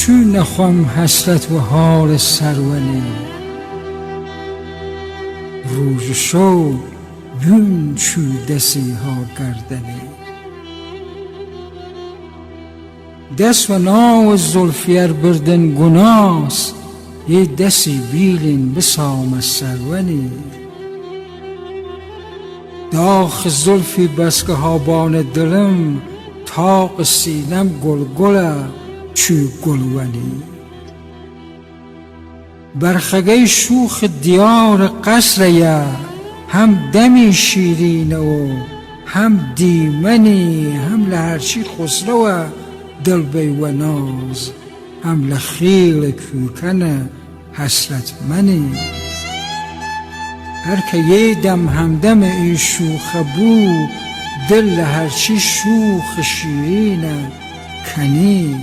چون نخوام حسرت و حال سرونی روز شو gün çüldesi ha gardeni dest ve nav zulfiyar birden gunas ye desi bilin bisam serveni داغ زلفی بس که هابان دلم تاق سینم گلگله چو گلونی برخگه شوخ دیار قصریه هم دمی شیرینه و هم دیمنی هم لهرچی خسرو دل بی و ناز هم لخیل کوکن حسرت منی هر که یه دم همدم این شوخه بود دل هرچی شوخ شیرینه کنی